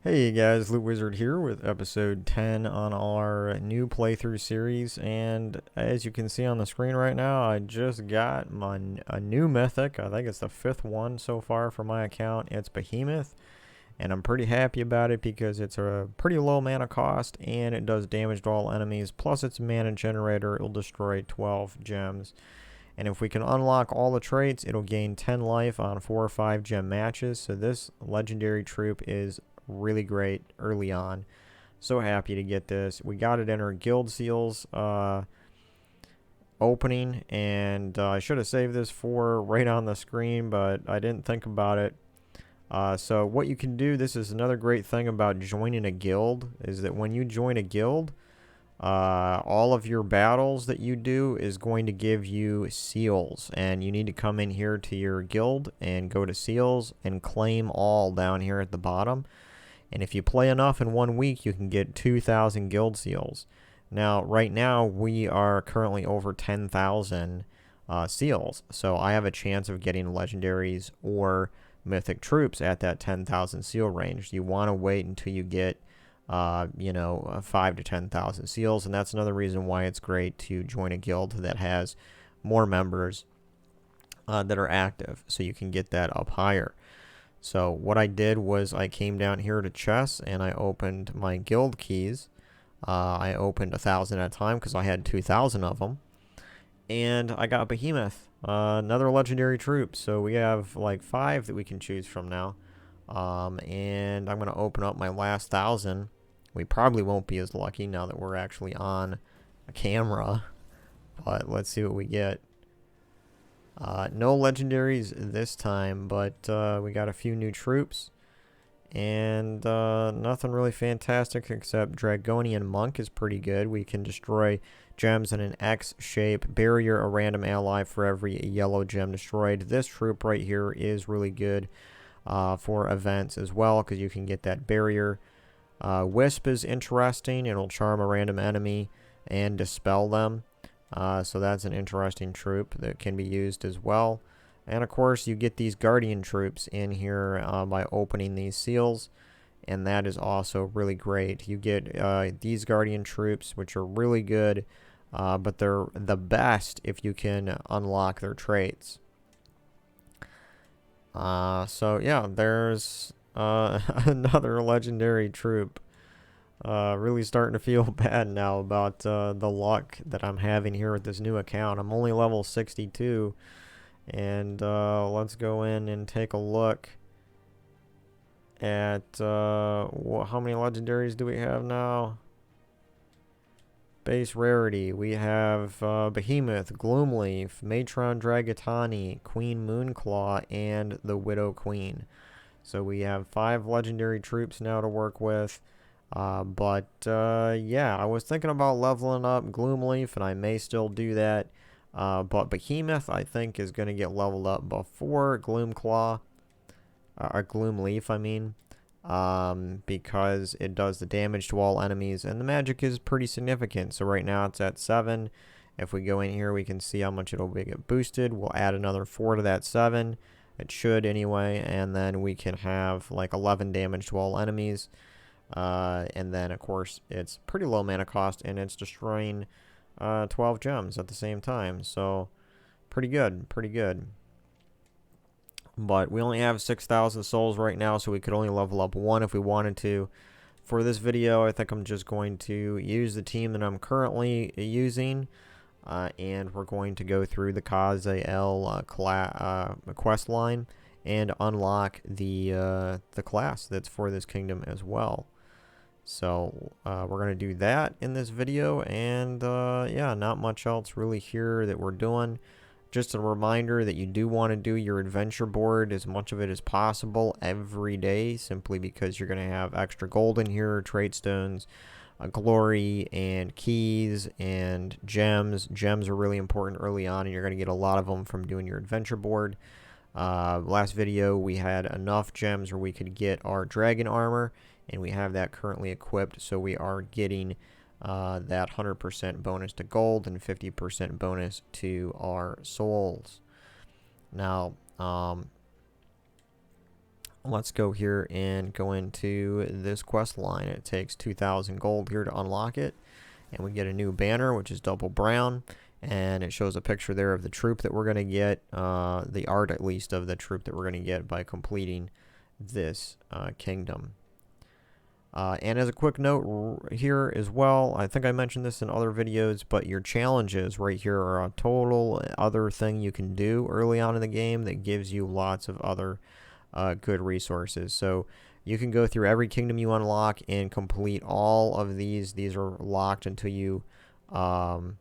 Hey guys, LootWizard here with episode 10 on our new playthrough series, and as you can see on the screen right now, I just got a new mythic. I think it's the 5th one so far for my account. It's Behemoth, and I'm pretty happy about it because it's a pretty low mana cost, and it does damage to all enemies, plus it's a mana generator. It'll destroy 12 gems. And if we can unlock all the traits, it'll gain 10 life on 4 or 5 gem matches. So this legendary troop is really great early on. So happy to get this. We got it in our guild seals opening, and I should have saved this for right on the screen, but I didn't think about it. So what you can do, this is another great thing about joining a guild, is that when you join a guild, all of your battles that you do is going to give you seals, and you need to come in here to your guild and go to seals and claim all down here at the bottom. And if you play enough in 1 week, you can get 2,000 guild seals. Now, right now, we are currently over 10,000 seals. So I have a chance of getting legendaries or mythic troops at that 10,000 seal range. You want to wait until you get, 5 to 10,000 seals. And that's another reason why it's great to join a guild that has more members that are active. So you can get that up higher. So what I did was I came down here to chests and I opened my guild keys. I opened 1,000 at a time because I had 2,000 of them. And I got Behemoth, another legendary troop. So we have like 5 that we can choose from now. And I'm going to open up my last 1,000. We probably won't be as lucky now that we're actually on a camera. But let's see what we get. No legendaries this time, but we got a few new troops. And nothing really fantastic except Dragonian Monk is pretty good. We can destroy gems in an X shape, barrier a random ally for every yellow gem destroyed. This troop right here is really good for events as well, because you can get that barrier. Wisp is interesting. It'll charm a random enemy and dispel them. So that's an interesting troop that can be used as well. And of course, you get these guardian troops in here by opening these seals, and that is also really great. You get these guardian troops, which are really good, but they're the best if you can unlock their traits. So yeah, there's another legendary troop. Really starting to feel bad now about the luck that I'm having here with this new account. I'm only level 62, and let's go in and take a look at how many legendaries do we have now. Base rarity, we have Behemoth, Gloomleaf, Matron Dragatani, Queen Moonclaw, and the Widow Queen. So we have 5 legendary troops now to work with. Yeah, I was thinking about leveling up Gloomleaf, and I may still do that. But Behemoth, I think, is going to get leveled up before Gloomclaw, or Gloomleaf, I mean, because it does the damage to all enemies, and the magic is pretty significant. So right now it's at 7. If we go in here, we can see how much it'll get boosted. We'll add another 4 to that 7. It should anyway, and then we can have like 11 damage to all enemies. And then, of course, it's pretty low mana cost, and it's destroying 12 gems at the same time. So, pretty good, pretty good. But we only have 6,000 souls right now, so we could only level up 1 if we wanted to. For this video, I think I'm just going to use the team that I'm currently using, and we're going to go through the Khaziel quest line and unlock the class that's for this kingdom as well. So we're going to do that in this video, and yeah, not much else really here that we're doing. Just a reminder that you do want to do your adventure board, as much of it as possible, every day, simply because you're going to have extra gold in here, trait stones, glory, and keys, and gems. Gems are really important early on, and you're going to get a lot of them from doing your adventure board. Last video, we had enough gems where we could get our dragon armor, and we have that currently equipped, so we are getting that 100% bonus to gold and 50% bonus to our souls. Now, let's go here and go into this quest line. It takes 2,000 gold here to unlock it, and we get a new banner, which is double brown, and it shows a picture there of the troop that we're going to get, the art at least of the troop that we're going to get by completing this kingdom. And as a quick note here as well, I think I mentioned this in other videos, but your challenges right here are a total other thing you can do early on in the game that gives you lots of other good resources. So you can go through every kingdom you unlock and complete all of these. These are locked until you can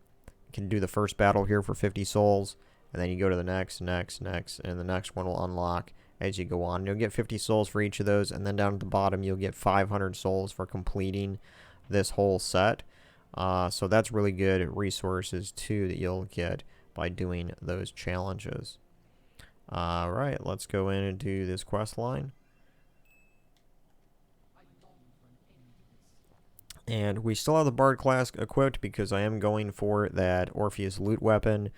do the first battle here for 50 souls, and then you go to the next, and the next one will unlock as you go on. You'll get 50 souls for each of those, and then down at the bottom you'll get 500 souls for completing this whole set. So that's really good resources too that you'll get by doing those challenges. Alright, let's go in and do this quest line. And we still have the Bard class equipped because I am going for that Orpheus loot weapon.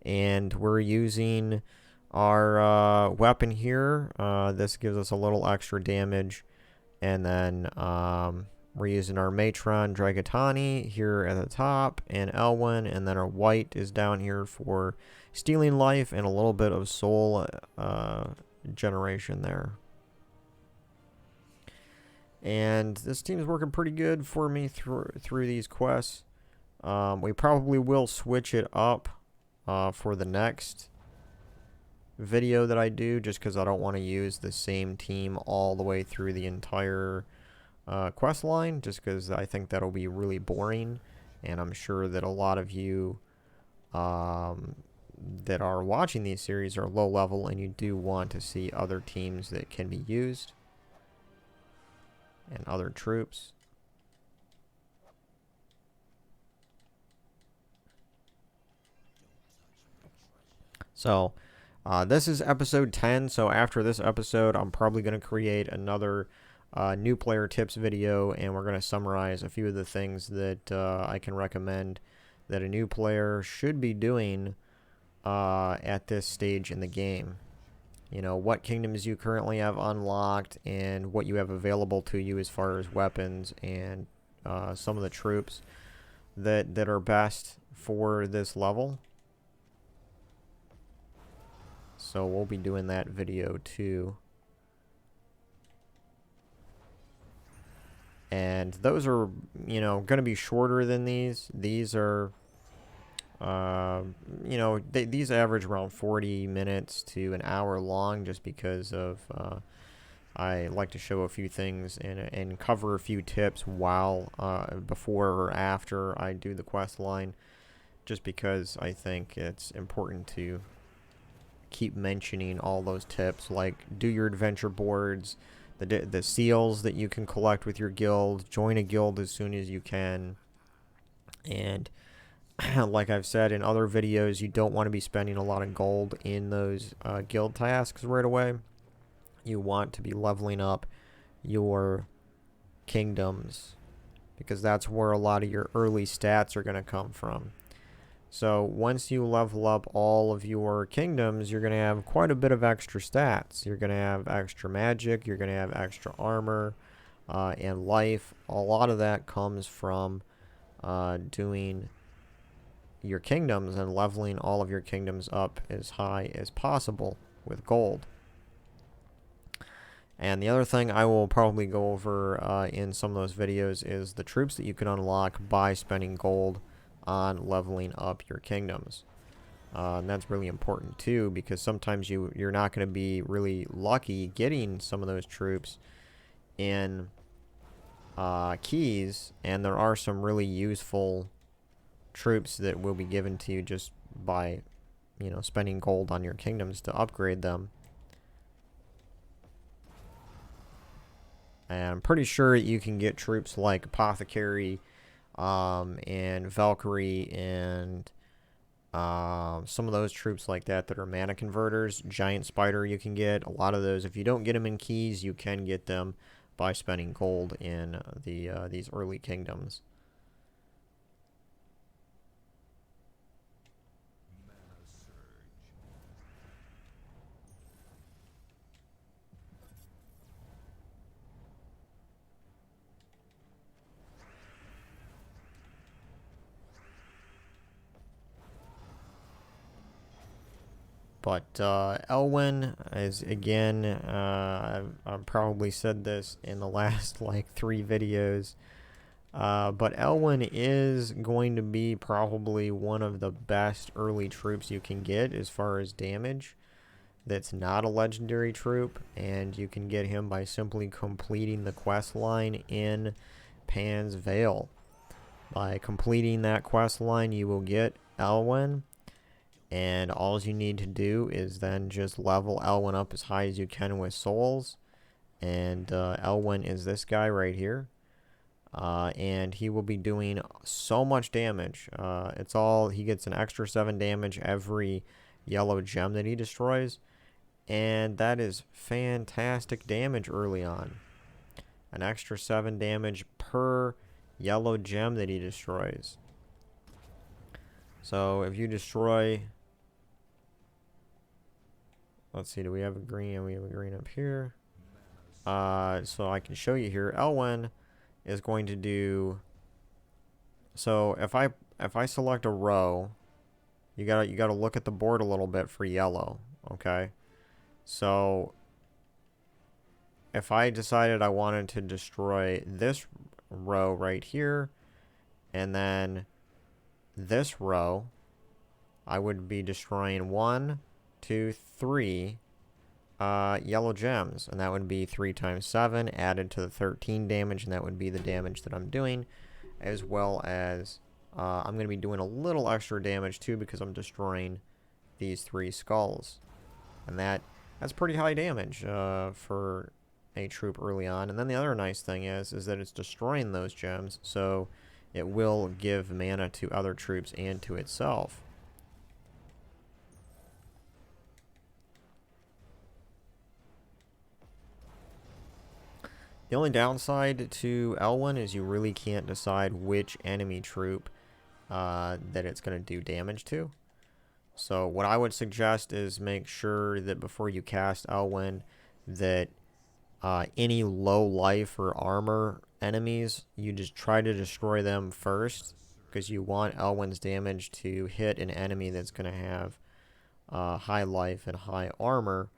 And we're using our weapon here. This gives us a little extra damage. And then we're using our Matron Dragatani here at the top, and Elwin, and then our white is down here for stealing life and a little bit of soul generation there. And this team's working pretty good for me through these quests. We probably will switch it up for the next video that I do, just because I don't want to use the same team all the way through the entire quest line, just because I think that'll be really boring, and I'm sure that a lot of you that are watching these series are low level, and you do want to see other teams that can be used and other troops. So this is episode 10, so after this episode I'm probably going to create another new player tips video, and we're going to summarize a few of the things that I can recommend that a new player should be doing at this stage in the game. You know, what kingdoms you currently have unlocked and what you have available to you as far as weapons and some of the troops that are best for this level. So we'll be doing that video too. And those are, you know, going to be shorter than these. These are, you know, these average around 40 minutes to an hour long, just because of I like to show a few things and cover a few tips while before or after I do the quest line, just because I think it's important to keep mentioning all those tips, like do your adventure boards, the seals that you can collect with your guild, join a guild as soon as you can, and like I've said in other videos, you don't want to be spending a lot of gold in those guild tasks right away. You want to be leveling up your kingdoms, because that's where a lot of your early stats are going to come from. So once you level up all of your kingdoms, you're going to have quite a bit of extra stats. You're going to have extra magic, you're going to have extra armor, and life. A lot of that comes from doing your kingdoms and leveling all of your kingdoms up as high as possible with gold. And the other thing I will probably go over in some of those videos is the troops that you can unlock by spending gold on leveling up your kingdoms. And that's really important too, because sometimes you're not going to be really lucky getting some of those troops in keys, and there are some really useful troops that will be given to you just by, you know, spending gold on your kingdoms to upgrade them. And I'm pretty sure you can get troops like Apothecary and Valkyrie and some of those troops like that are mana converters. Giant Spider you can get. A lot of those, if you don't get them in keys, you can get them by spending gold in these early kingdoms. But Elwin is, again, I've probably said this in the last like 3 videos, but Elwin is going to be probably one of the best early troops you can get as far as damage. That's not a legendary troop, and you can get him by simply completing the quest line in Pan's Vale. By completing that quest line, you will get Elwin, and all you need to do is then just level Elwin up as high as you can with souls. And Elwin is this guy right here. And he will be doing so much damage. He gets an extra 7 damage every yellow gem that he destroys. And that is fantastic damage early on. An extra 7 damage per yellow gem that he destroys. So if you destroy... Let's see, do we have a green? We have a green up here. So I can show you here. Elwin is going to do... So if I select a row, you gotta look at the board a little bit for yellow, okay? So if I decided I wanted to destroy this row right here, and then this row, I would be destroying 1, 2, 3 yellow gems, and that would be 3 times 7 added to the 13 damage, and that would be the damage that I'm doing, as well as I'm going to be doing a little extra damage too because I'm destroying these 3 skulls, and that's pretty high damage for a troop early on. And then the other nice thing is that it's destroying those gems, so it will give mana to other troops and to itself. The only downside to Elwin is you really can't decide which enemy troop that it's going to do damage to. So what I would suggest is make sure that before you cast Elwin that any low life or armor enemies, you just try to destroy them first, because you want Elwin's damage to hit an enemy that's going to have high life and high armor,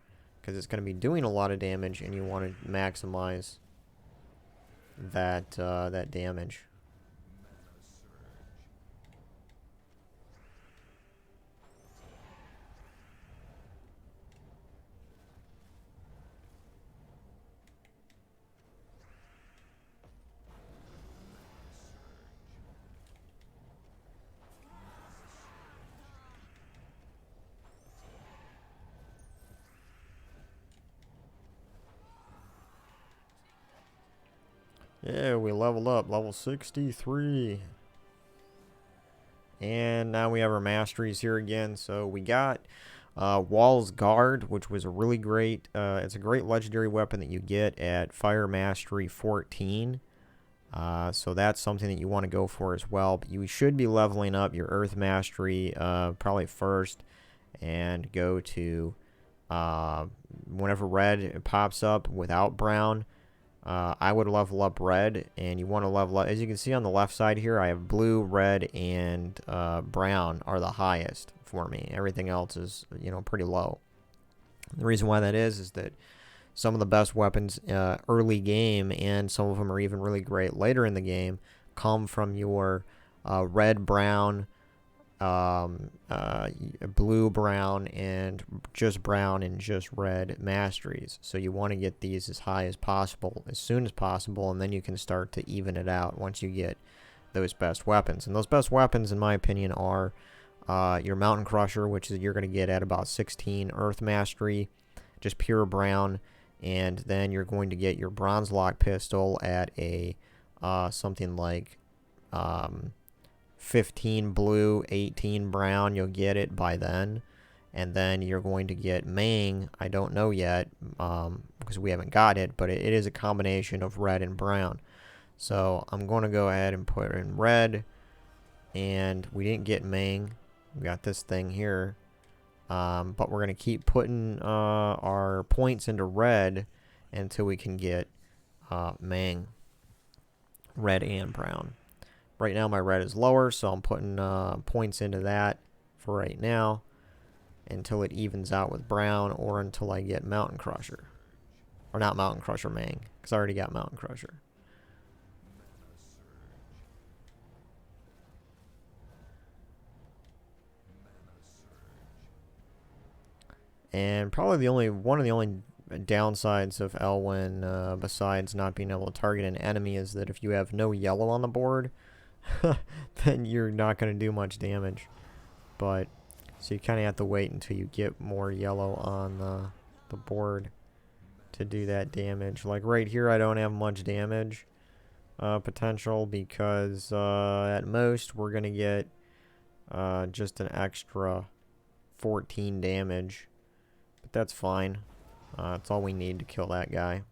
because it's going to be doing a lot of damage, and you want to maximize that that damage. Yeah, we leveled up, level 63. And now we have our masteries here again. So we got Wall's Guard, which was a really great, it's a great legendary weapon that you get at Fire Mastery 14. So that's something that you want to go for as well. But you should be leveling up your Earth Mastery probably first, and go to whenever red pops up without brown. I would level up red, and you want to level up, as you can see on the left side here, I have blue, red, and brown are the highest for me. Everything else is, pretty low. The reason why that is that some of the best weapons early game, and some of them are even really great later in the game, come from your red, brown, blue, brown, and just brown and just red masteries. So you want to get these as high as possible, as soon as possible, and then you can start to even it out once you get those best weapons. And those best weapons, in my opinion, are your Mountain Crusher, which is you're going to get at about 16 Earth Mastery, just pure brown, and then you're going to get your Bronze Lock Pistol at a something like 15 blue, 18 brown. You'll get it by then. And then you're going to get Mang. I don't know yet because we haven't got it, but it is a combination of red and brown. So I'm going to go ahead and put in red, and we didn't get Mang. We got this thing here, but we're going to keep putting our points into red until we can get Mang, red and brown. Right now my red is lower, so I'm putting points into that for right now. until it evens out with brown, or until I get Mountain Crusher. Or not Mountain Crusher, Mang, because I already got Mountain Crusher. And probably one of the only downsides of Elwin, besides not being able to target an enemy, is that if you have no yellow on the board, then you're not going to do much damage. But so you kind of have to wait until you get more yellow on the board to do that damage. Like right here, I don't have much damage potential, because at most we're going to get just an extra 14 damage. But that's fine. That's all we need to kill that guy.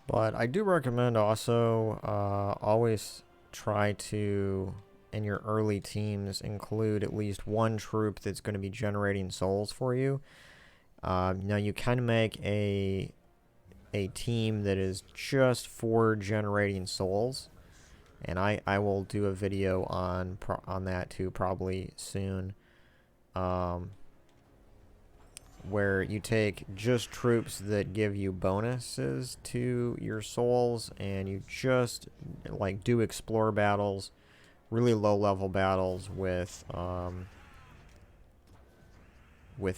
But I do recommend also always try to, in your early teams, include at least one troop that's going to be generating souls for you. Now you can make a team that is just for generating souls, and I will do a video on that too, probably soon. Where you take just troops that give you bonuses to your souls, and you just like do explore battles, really low level battles with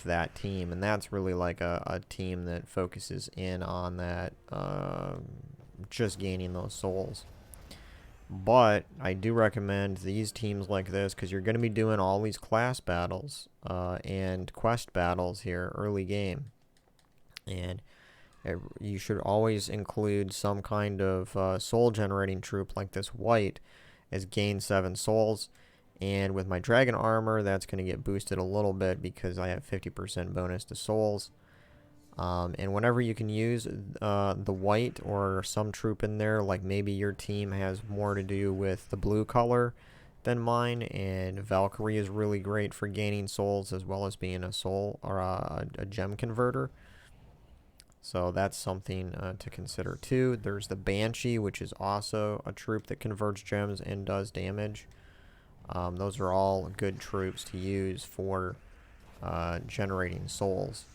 that team. And that's really like a team that focuses in on that, just gaining those souls. But I do recommend these teams like this, because you're going to be doing all these class battles and quest battles here early game. And you should always include some kind of soul generating troop like this white, as gain 7 souls. And with my dragon armor, that's going to get boosted a little bit because I have 50% bonus to souls. And whenever you can use the white or some troop in there, like maybe your team has more to do with the blue color than mine, and Valkyrie is really great for gaining souls as well as being a soul or a gem converter. So that's something to consider too. There's the Banshee, which is also a troop that converts gems and does damage. Those are all good troops to use for generating souls.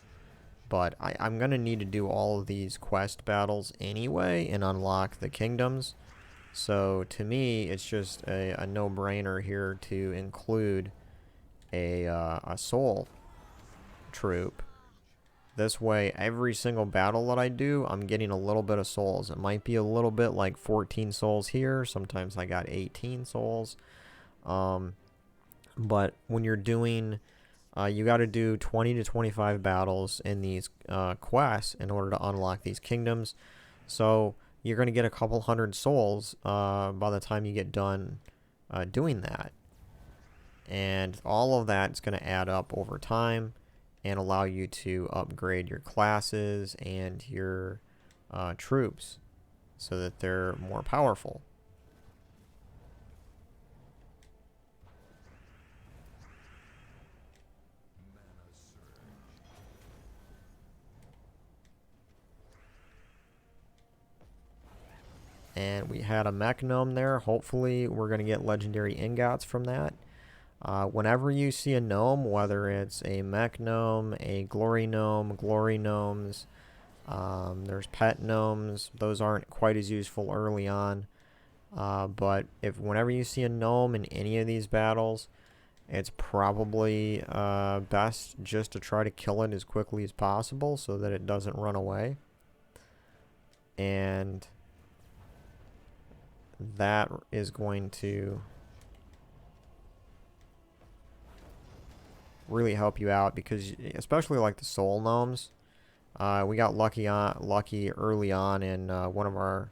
But I'm going to need to do all of these quest battles anyway and unlock the kingdoms. So to me, it's just a no-brainer here to include a soul troop. This way, every single battle that I do, I'm getting a little bit of souls. It might be a little bit like 14 souls here. Sometimes I got 18 souls. But when you're doing... you got to do 20 to 25 battles in these quests in order to unlock these kingdoms. So you're going to get a couple hundred souls by the time you get done doing that. And all of that is going to add up over time and allow you to upgrade your classes and your troops so that they're more powerful. And we had a mech gnome there. Hopefully we're going to get legendary ingots from that. Whenever you see a gnome, whether it's a mech gnome, a glory gnomes, there's pet gnomes. Those aren't quite as useful early on. But whenever you see a gnome in any of these battles, it's probably best just to try to kill it as quickly as possible so that it doesn't run away. And that is going to really help you out, because especially like the soul gnomes, we got lucky early on in one of our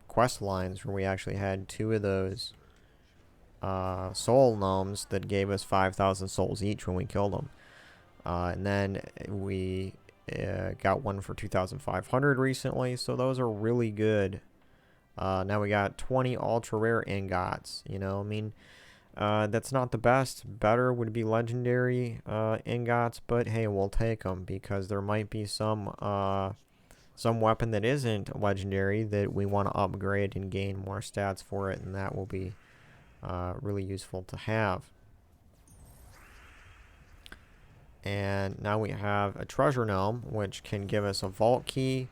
quest lines where we actually had 2 of those soul gnomes that gave us 5,000 souls each when we killed them. And then we got one for 2,500 recently, so those are really good. Now we got 20 ultra rare ingots. You know, I mean, that's not the best. Better would be legendary ingots, but hey, we'll take them, because there might be some weapon that isn't legendary that we want to upgrade and gain more stats for it, and that will be really useful to have. And now we have a treasure gnome, which can give us a vault key,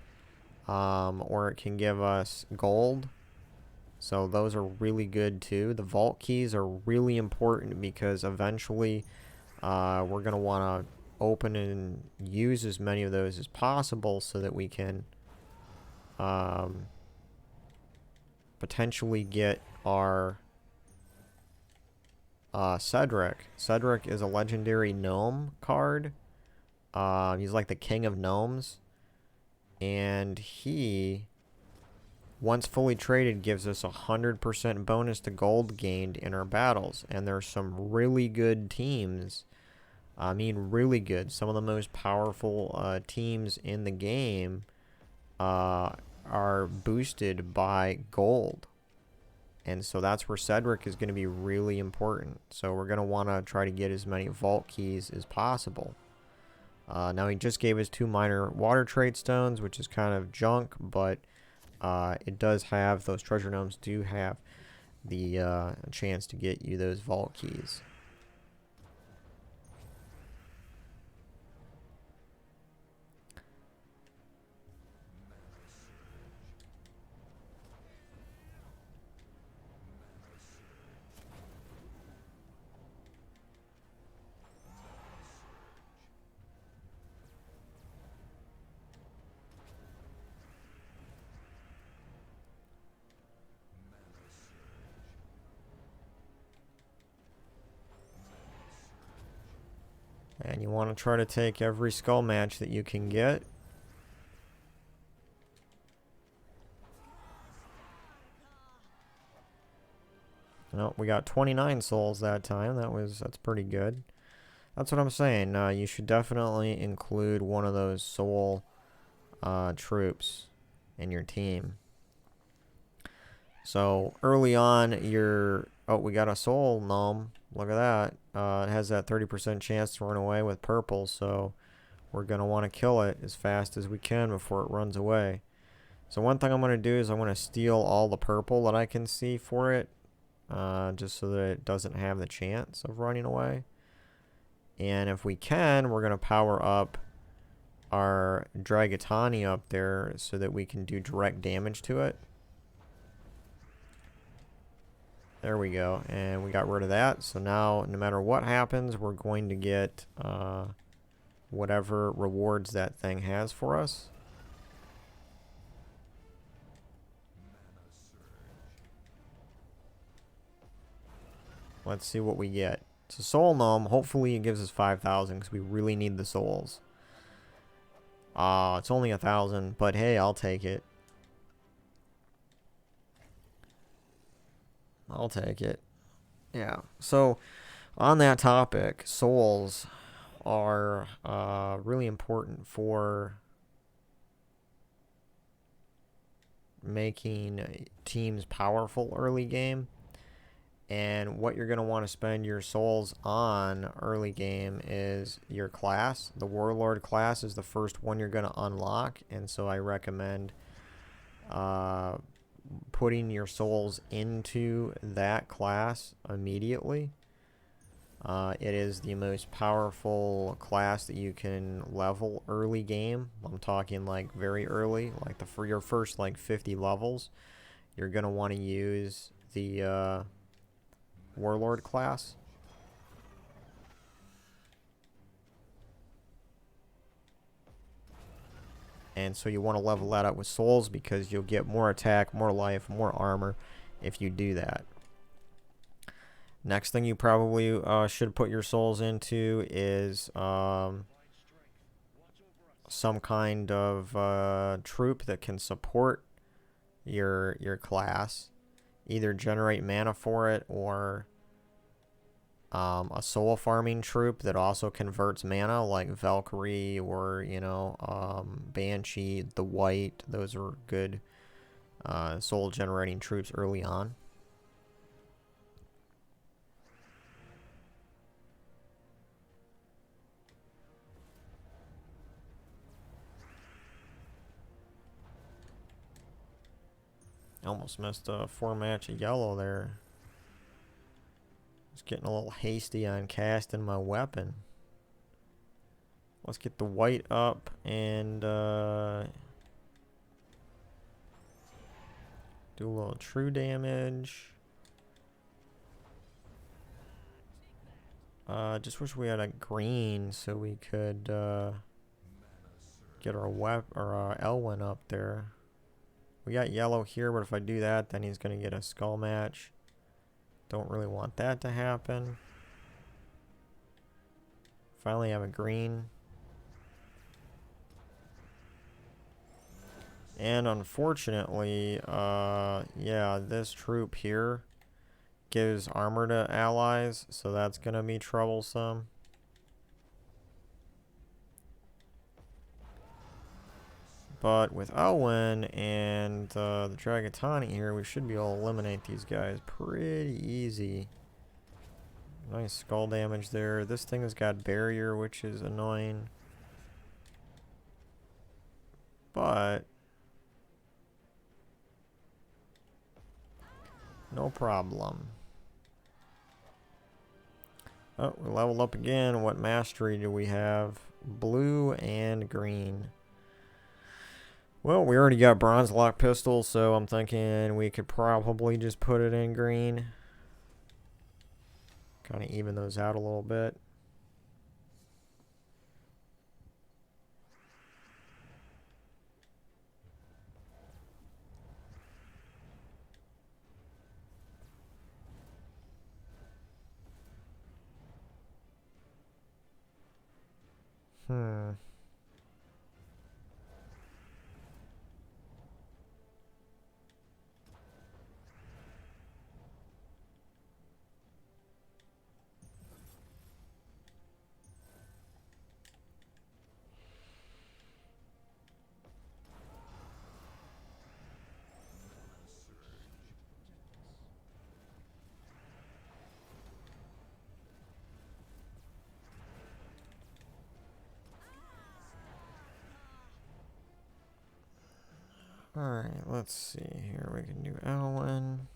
or it can give us gold. So those are really good too. The vault keys are really important, because eventually we're going to want to open and use as many of those as possible, so that we can potentially get our Cedric. Cedric is a legendary gnome card. He's like the king of gnomes. And he, once fully traded, gives us 100% bonus to gold gained in our battles. And there's some really good teams. I mean, really good. Some of the most powerful teams in the game are boosted by gold. And so that's where Cedric is going to be really important. So we're going to want to try to get as many vault keys as possible. Now he just gave us 2 minor water trait stones, which is kind of junk, but it does have, those treasure gnomes do have the chance to get you those vault keys. And you want to try to take every skull match that you can get. Oh, we got 29 souls that time. That's pretty good. That's what I'm saying. You should definitely include one of those soul troops in your team. So early on, we got a soul gnome. Look at that. It has that 30% chance to run away with purple, so we're going to want to kill it as fast as we can before it runs away. So one thing I'm going to do is I'm going to steal all the purple that I can see for it, just so that it doesn't have the chance of running away. And if we can, we're going to power up our Dragatani up there so that we can do direct damage to it. There we go, and we got rid of that. So now, no matter what happens, we're going to get whatever rewards that thing has for us. Let's see what we get. It's a soul gnome. Hopefully it gives us 5,000, because we really need the souls. It's only 1,000, but hey, I'll take it. I'll take it. Yeah. So, on that topic, souls are really important for making teams powerful early game. And what you're going to want to spend your souls on early game is your class. The Warlord class is the first one you're going to unlock, and so I recommend putting your souls into that class immediately. It is the most powerful class that you can level early game. I'm talking like very early, like for your first like 50 levels, you're going to want to use the Warlord class. And so you want to level that up with souls because you'll get more attack, more life, more armor if you do that. Next thing you probably should put your souls into is some kind of troop that can support your class. Either generate mana for it or a soul farming troop that also converts mana, like Valkyrie or, you know, Banshee, the White. Those are good soul generating troops early on. Almost missed a 4-match of yellow there. Just getting a little hasty on casting my weapon. Let's get the white up and do a little true damage. Just wish we had a green so we could get our Elwin up there. We got yellow here, but if I do that, then he's going to get a skull match. Don't really want that to happen. Finally have a green. And unfortunately, yeah, this troop here gives armor to allies, so that's going to be troublesome. But with Elwin and the Dragatani here, we should be able to eliminate these guys pretty easy. Nice skull damage there. This thing has got barrier, which is annoying. But no problem. Oh, we leveled up again. What mastery do we have? Blue and green. Well, we already got bronze lock pistol, so I'm thinking we could probably just put it in green. Kind of even those out a little bit. Alright, let's see here. We can do Elwin.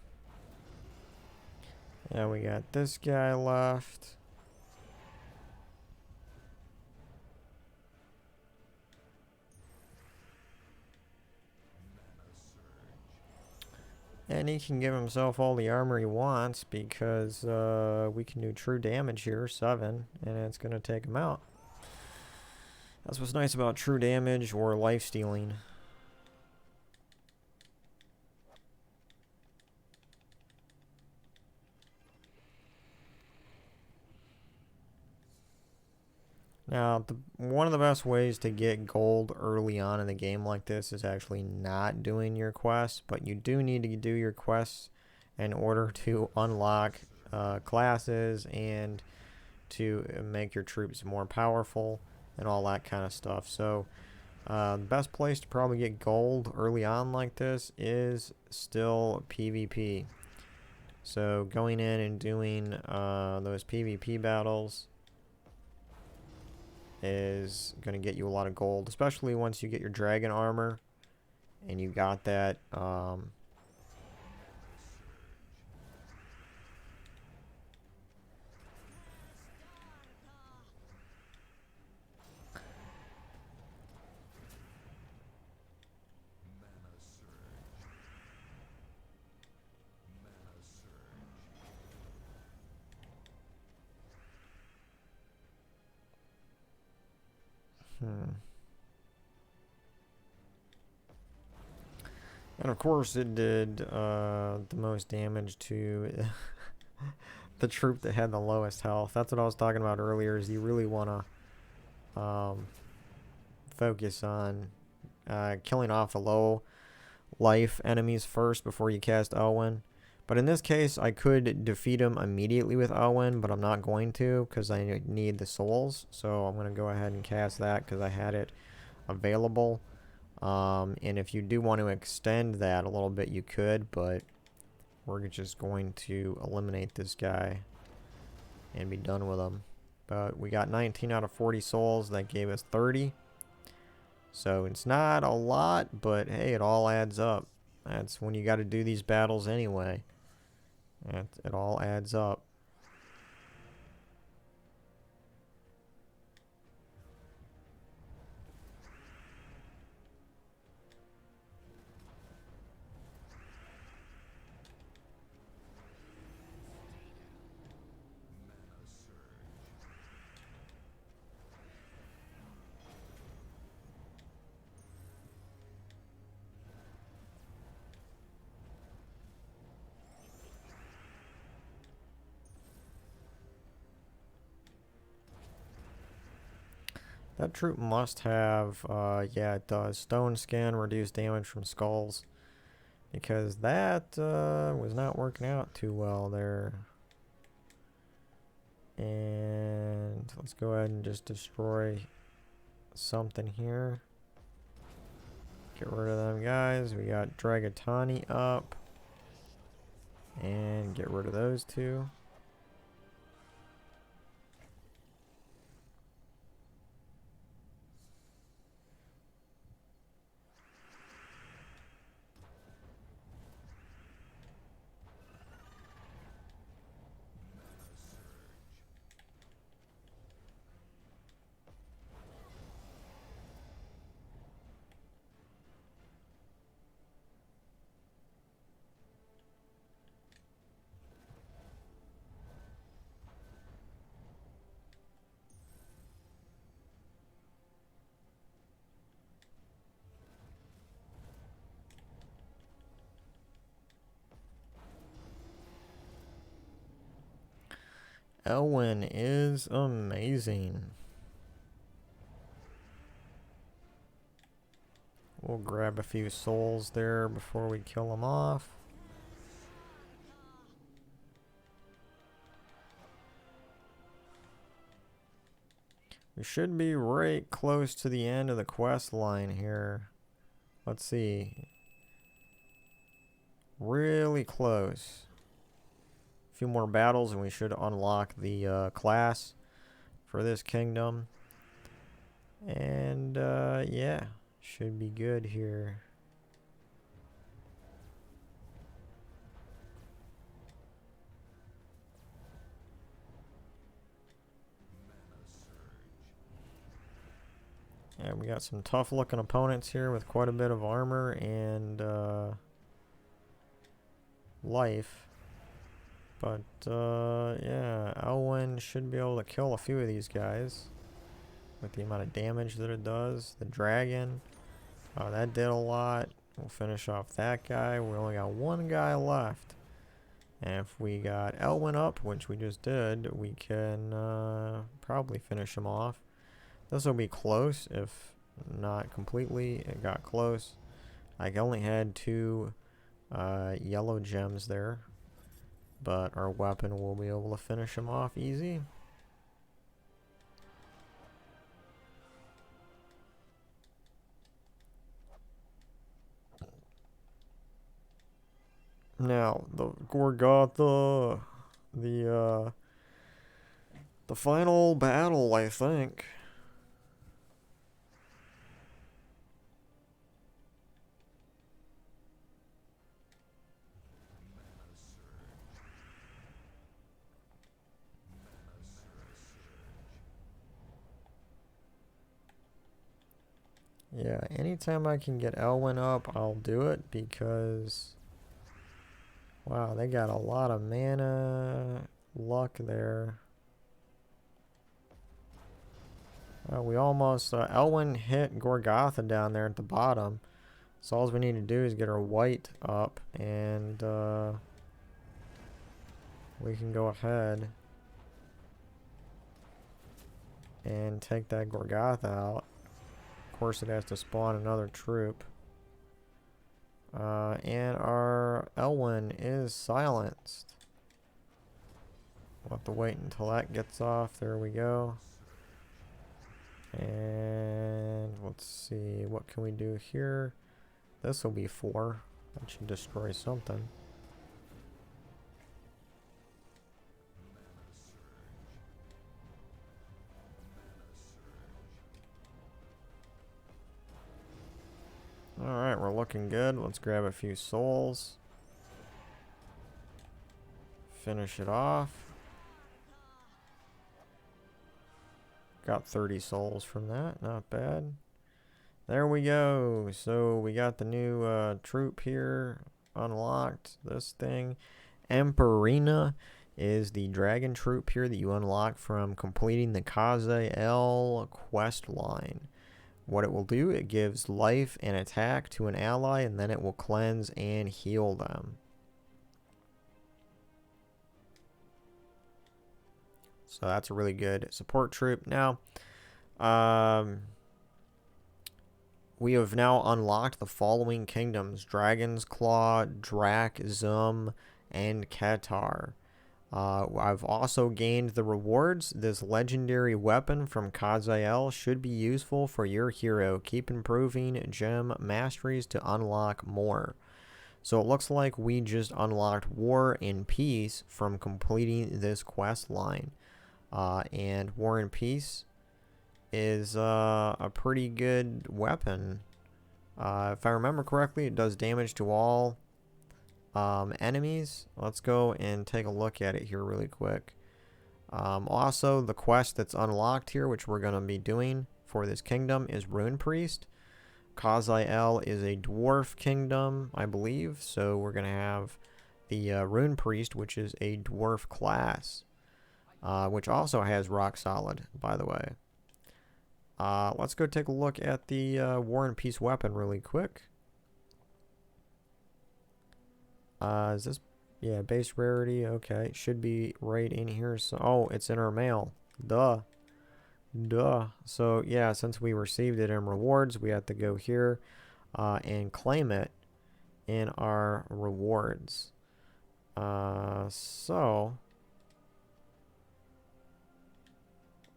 Yeah, we got this guy left. And he can give himself all the armor he wants because we can do true damage here, 7, and it's going to take him out. That's what's nice about true damage or life stealing. Now, one of the best ways to get gold early on in the game like this is actually not doing your quests, but you do need to do your quests in order to unlock classes and to make your troops more powerful and all that kind of stuff. So, the best place to probably get gold early on like this is still PvP. So, going in and doing those PvP battles is going to get you a lot of gold, especially once you get your dragon armor and you got that And of course it did the most damage to the troop that had the lowest health. That's what I was talking about earlier, is you really want to focus on killing off the low life enemies first before you cast Elwin. But in this case, I could defeat him immediately with Elwin, but I'm not going to because I need the souls. So I'm going to go ahead and cast that because I had it available. And if you do want to extend that a little bit, you could, but we're just going to eliminate this guy and be done with him. But we got 19 out of 40 souls. That gave us 30. So it's not a lot, but hey, it all adds up. That's when you got to do these battles anyway. It all adds up. That troop must have, yeah, it does. Stone skin, reduced damage from skulls. Because that was not working out too well there. And let's go ahead and just destroy something here. Get rid of them guys. We got Dragatani up. And get rid of those two. Elwin is amazing. We'll grab a few souls there before we kill him off. We should be right close to the end of the quest line here. Let's see. Really close. A few more battles and we should unlock the class for this kingdom. And yeah, should be good here. And we got some tough looking opponents here with quite a bit of armor and life. But yeah, Elwin should be able to kill a few of these guys with the amount of damage that it does. The dragon, that did a lot. We'll finish off that guy. We only got one guy left. And if we got Elwin up, which we just did, we can probably finish him off. This will be close, if not completely. It got close. I only had 2 yellow gems there, but our weapon will be able to finish him off easy. Now, the Gorgotha, the final battle, I think. Yeah, anytime I can get Elwin up, I'll do it because, wow, they got a lot of mana luck there. We almost, Elwin hit Gorgotha down there at the bottom, So all we need to do is get our white up, and we can go ahead and take that Gorgoth out. Of course, it has to spawn another troop. And our Elwin is silenced. We'll have to wait until that gets off. There we go. And let's see, what can we do here? This will be 4. That should destroy something. Alright, we're looking good. Let's grab a few souls. Finish it off. Got 30 souls from that. Not bad. There we go. So we got the new troop here unlocked. This thing. Emperina is the dragon troop here that you unlock from completing the Khaziel quest line. What it will do, it gives life and attack to an ally, and then it will cleanse and heal them. So that's a really good support troop. Now, we have now unlocked the following kingdoms: Dragon's Claw, Drak, Zum, and Qatar. I've also gained the rewards. This legendary weapon from Khaziel should be useful for your hero. Keep improving gem masteries to unlock more. So it looks like we just unlocked War and Peace from completing this quest line. And War and Peace is a pretty good weapon. If I remember correctly, it does damage to all enemies. Let's go and take a look at it here really quick. Also, the quest that's unlocked here, which we're going to be doing for this kingdom, is Runepriest. Khaziel is a dwarf kingdom, I believe, so we're going to have the Runepriest, which is a dwarf class, which also has rock solid, by the way. Let's go take a look at the War and Peace weapon really quick. Is this, yeah, base rarity? Okay, it should be right in here. So, oh, it's in our mail. Duh. So, yeah, since we received it in rewards, we have to go here and claim it in our rewards. So,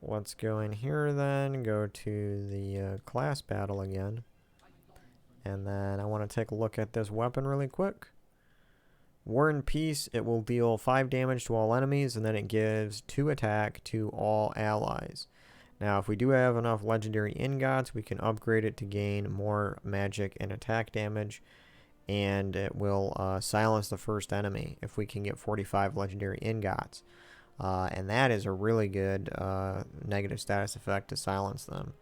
let's go in here then, go to the class battle again. And then I want to take a look at this weapon really quick. War and Peace, it will deal 5 damage to all enemies, and then it gives 2 attack to all allies. Now, if we do have enough legendary ingots, we can upgrade it to gain more magic and attack damage, and it will silence the first enemy if we can get 45 legendary ingots. And that is a really good negative status effect to silence them.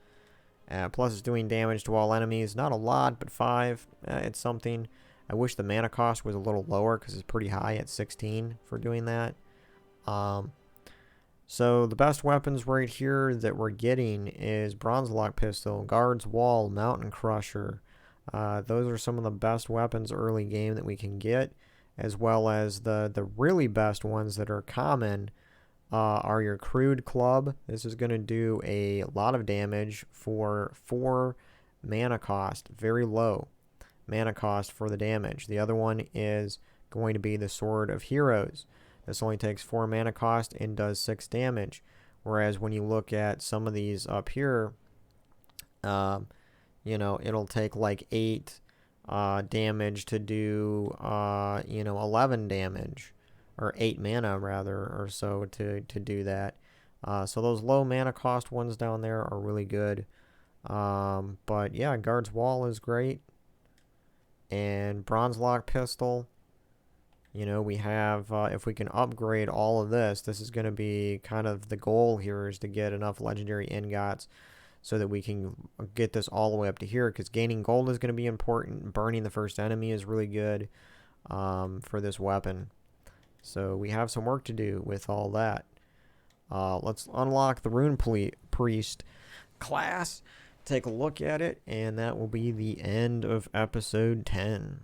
Plus, it's doing damage to all enemies. Not a lot, but 5. It's something. I wish the mana cost was a little lower because it's pretty high at 16 for doing that. So the best weapons right here that we're getting is Bronze Lock Pistol, Guard's Wall, Mountain Crusher. Those are some of the best weapons early game that we can get, as well as the really best ones that are common are your Crude Club. This is going to do a lot of damage for 4 mana cost, very low mana cost for the damage. The other one is going to be the Sword of Heroes. This only takes 4 mana cost and does 6 damage. Whereas when you look at some of these up here, you know, it'll take like 8 damage to do, 11 damage. Or 8 mana, rather, or so to do that. So those low mana cost ones down there are really good. But yeah, Guard's Wall is great. And Bronze Lock Pistol, you know, we have, if we can upgrade all of this, this is going to be kind of the goal here, is to get enough legendary ingots so that we can get this all the way up to here, because gaining gold is going to be important. Burning the first enemy is really good for this weapon. So we have some work to do with all that. Let's unlock the Runepriest class. take a look at it, and that will be the end of episode 10.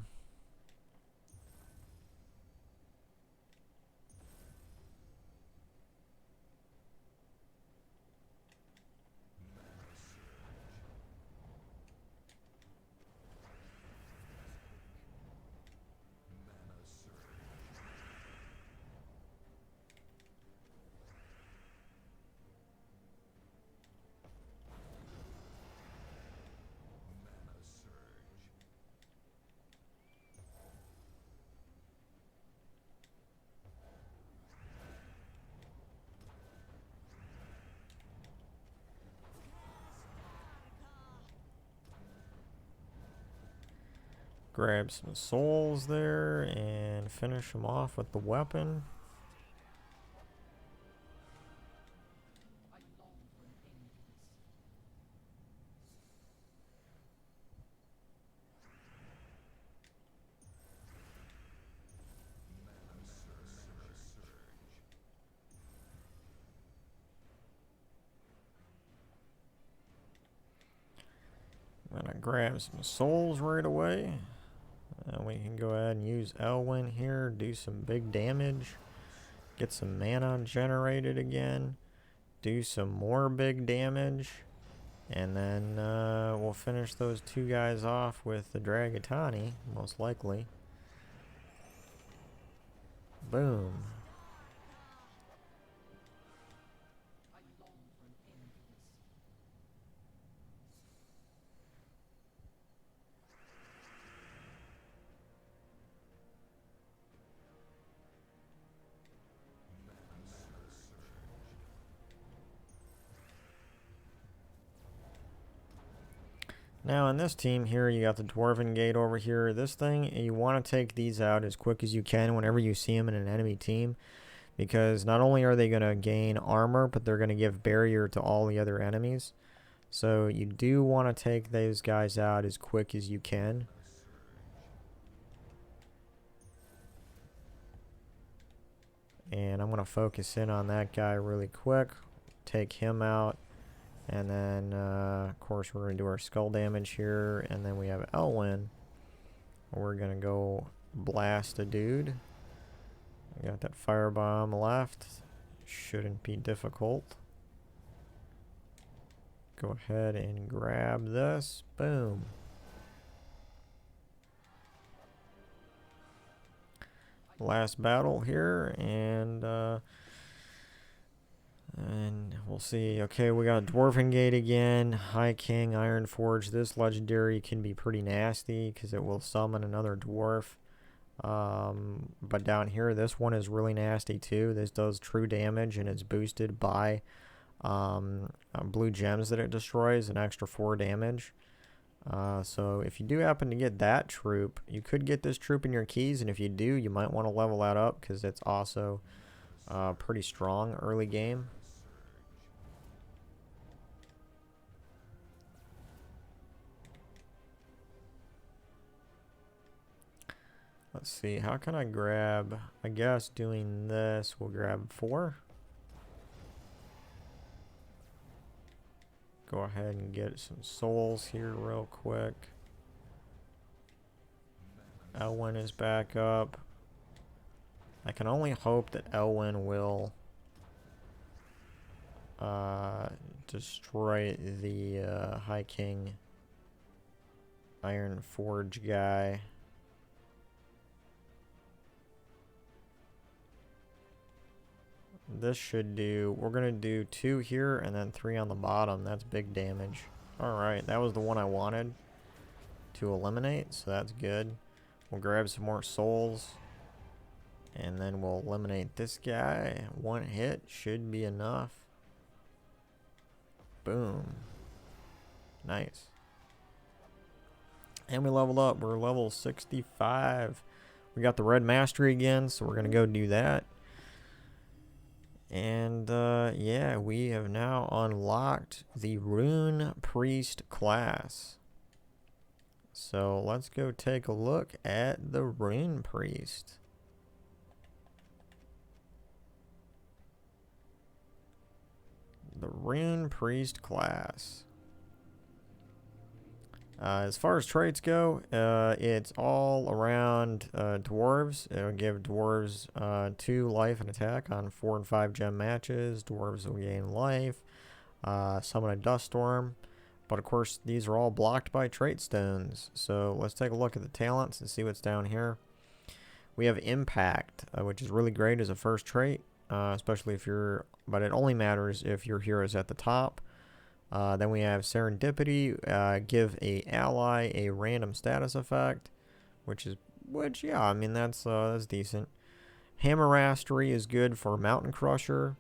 Grab some souls there and finish them off with the weapon. I'm gonna grab some souls right away. And we can go ahead and use Elwin here, do some big damage, get some mana generated again, do some more big damage, and then we'll finish those two guys off with the Dragatani, most likely. Boom. Now in this team here, you got the Dwarven Gate over here. This thing, you want to take these out as quick as you can whenever you see them in an enemy team, because not only are they going to gain armor, but they're going to give barrier to all the other enemies. So you do want to take those guys out as quick as you can. And I'm going to focus in on that guy really quick, take him out. And then, of course, we're going to do our skull damage here. And then we have Elwin. We're going to go blast a dude. We got that firebomb left. Shouldn't be difficult. Go ahead and grab this. Boom. Last battle here. And we'll see. Okay, we got Dwarven Gate again. High King, Iron Forge. This legendary can be pretty nasty because it will summon another dwarf. But down here, this one is really nasty too. This does true damage and it's boosted by blue gems that it destroys, an extra 4 damage. So if you do happen to get that troop, you could get this troop in your keys, and if you do, you might want to level that up because it's also pretty strong early game. Let's see, how can I grab, I guess doing this, we'll grab 4. Go ahead and get some souls here real quick. Elwin is back up. I can only hope that Elwin will destroy the High King Iron Forge guy. This should do, we're going to do 2 here and then 3 on the bottom. That's big damage. Alright, that was the one I wanted to eliminate, so that's good. We'll grab some more souls. And then we'll eliminate this guy. 1 hit should be enough. Boom. Nice. And we leveled up. We're level 65. We got the red mastery again, so we're going to go do that. And yeah, we have now unlocked the Runepriest class. So let's go take a look at the Runepriest. The Runepriest class. As far as traits go, it's all around dwarves. It'll give dwarves 2 life and attack on 4 and 5 gem matches. Dwarves will gain life. Summon a dust storm. But of course, these are all blocked by trait stones. So let's take a look at the talents and see what's down here. We have impact, which is really great as a first trait, especially if you're, but it only matters if your hero is at the top. Then we have serendipity, give a ally a random status effect, which yeah, I mean that's decent. Hammer mastery is good for mountain crusher.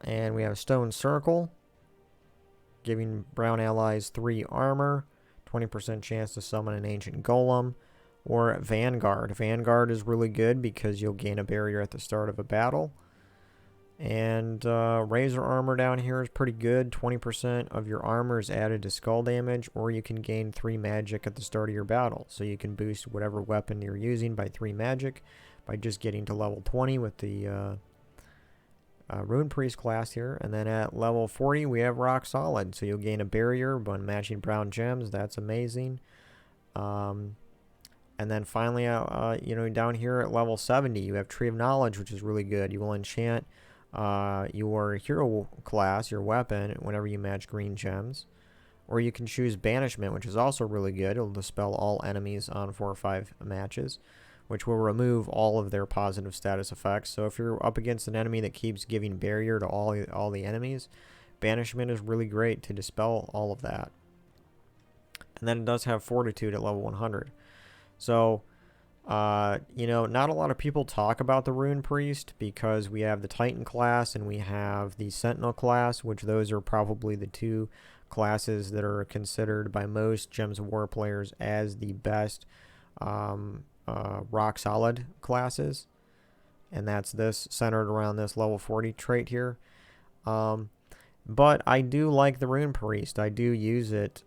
And we have stone circle, giving brown allies 3 armor, 20% chance to summon an ancient golem. Or vanguard. Vanguard is really good because you'll gain a barrier at the start of a battle. And razor armor down here is pretty good. 20% of your armor is added to skull damage, or you can gain 3 magic at the start of your battle. So you can boost whatever weapon you're using by 3 magic by just getting to level 20 with the Runepriest class here. And then at level 40 we have rock solid. So you'll gain a barrier when matching brown gems. That's amazing. And then finally, down here at level 70, you have Tree of Knowledge, which is really good. You will enchant your hero class, your weapon, whenever you match green gems. Or you can choose Banishment, which is also really good. It'll dispel all enemies on 4 or 5 matches, which will remove all of their positive status effects. So if you're up against an enemy that keeps giving barrier to all the enemies, Banishment is really great to dispel all of that. And then it does have Fortitude at level 100. So, not a lot of people talk about the Runepriest because we have the Titan class and we have the Sentinel class, which those are probably the 2 classes that are considered by most Gems of War players as the best rock solid classes. And that's this, centered around this level 40 trait here. But I do like the Runepriest. I do use it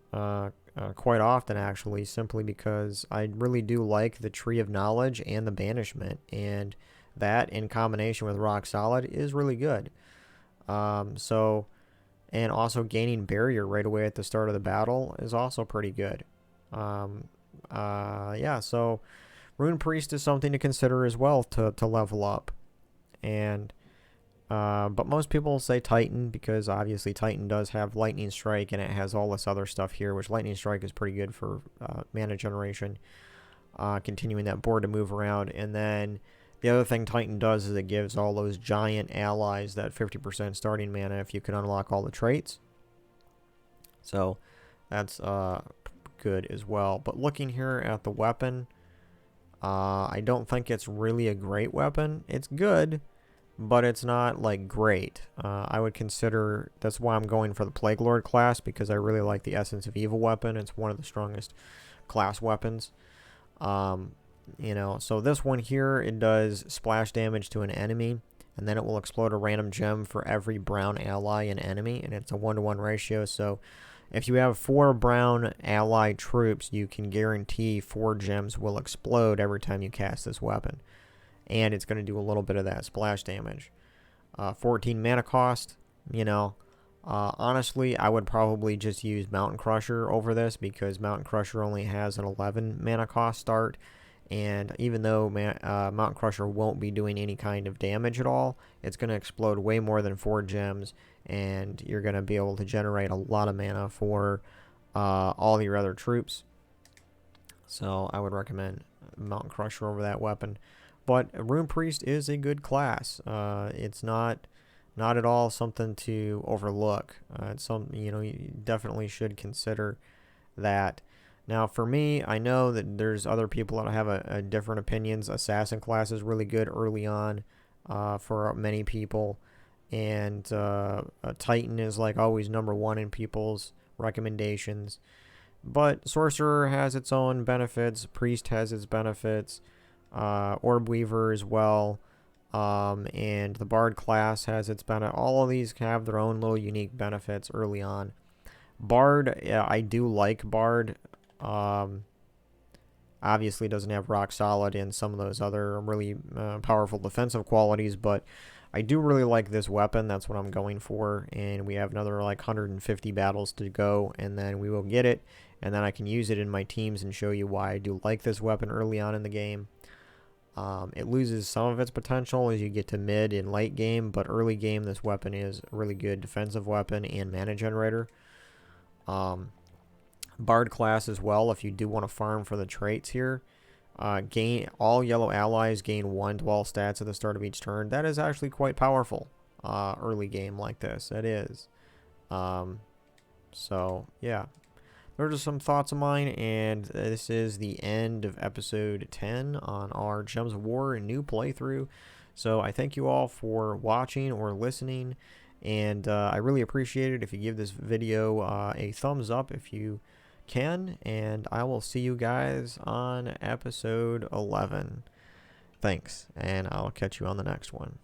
quite often, actually, simply because I really do like the Tree of Knowledge and the Banishment, and that in combination with Rock Solid is really good. And also gaining barrier right away at the start of the battle is also pretty good. Yeah, so Runepriest is something to consider as well to level up. And but most people say Titan because obviously Titan does have Lightning Strike and it has all this other stuff here, which Lightning Strike is pretty good for mana generation, continuing that board to move around. And then the other thing Titan does is it gives all those giant allies that 50% starting mana if you can unlock all the traits. So that's good as well. But looking here at the weapon, I don't think it's really a great weapon. It's good, but it's not like great. I would consider, that's why I'm going for the Plague Lord class, because I really like the Essence of Evil weapon. It's one of the strongest class weapons. So this one here, it does splash damage to an enemy, and then it will explode a random gem for every brown ally and enemy, and it's a 1-to-1 ratio. So if you have 4 brown ally troops, you can guarantee 4 gems will explode every time you cast this weapon. And it's going to do a little bit of that splash damage. 14 mana cost, honestly, I would probably just use Mountain Crusher over this because Mountain Crusher only has an 11 mana cost start. And even though Mountain Crusher won't be doing any kind of damage at all, it's going to explode way more than 4 gems. And you're going to be able to generate a lot of mana for all your other troops. So I would recommend Mountain Crusher over that weapon. But Runepriest is a good class. It's not at all something to overlook. It's you definitely should consider that. Now, for me, I know that there's other people that have a different opinions. Assassin class is really good early on for many people, and Titan is like always number 1 in people's recommendations. But Sorcerer has its own benefits. Priest has its benefits. Orb Weaver as well, and the Bard class has its benefit. All of these have their own little unique benefits early on. Bard, yeah, I do like Bard. Obviously doesn't have Rock Solid and some of those other really powerful defensive qualities, but I do really like this weapon. That's what I'm going for. And we have another like 150 battles to go, and then we will get it. And then I can use it in my teams and show you why I do like this weapon early on in the game. It loses some of its potential as you get to mid and late game, but early game this weapon is a really good defensive weapon and mana generator. Bard class as well, if you do want to farm for the traits here. Gain all yellow allies gain 1 dwell stats at the start of each turn. That is actually quite powerful early game like this. It is. So yeah, those are some thoughts of mine, and this is the end of episode 10 on our Gems of War new playthrough. So I thank you all for watching or listening, and I really appreciate it if you give this video a thumbs up if you can, and I will see you guys on episode 11. Thanks, and I'll catch you on the next one.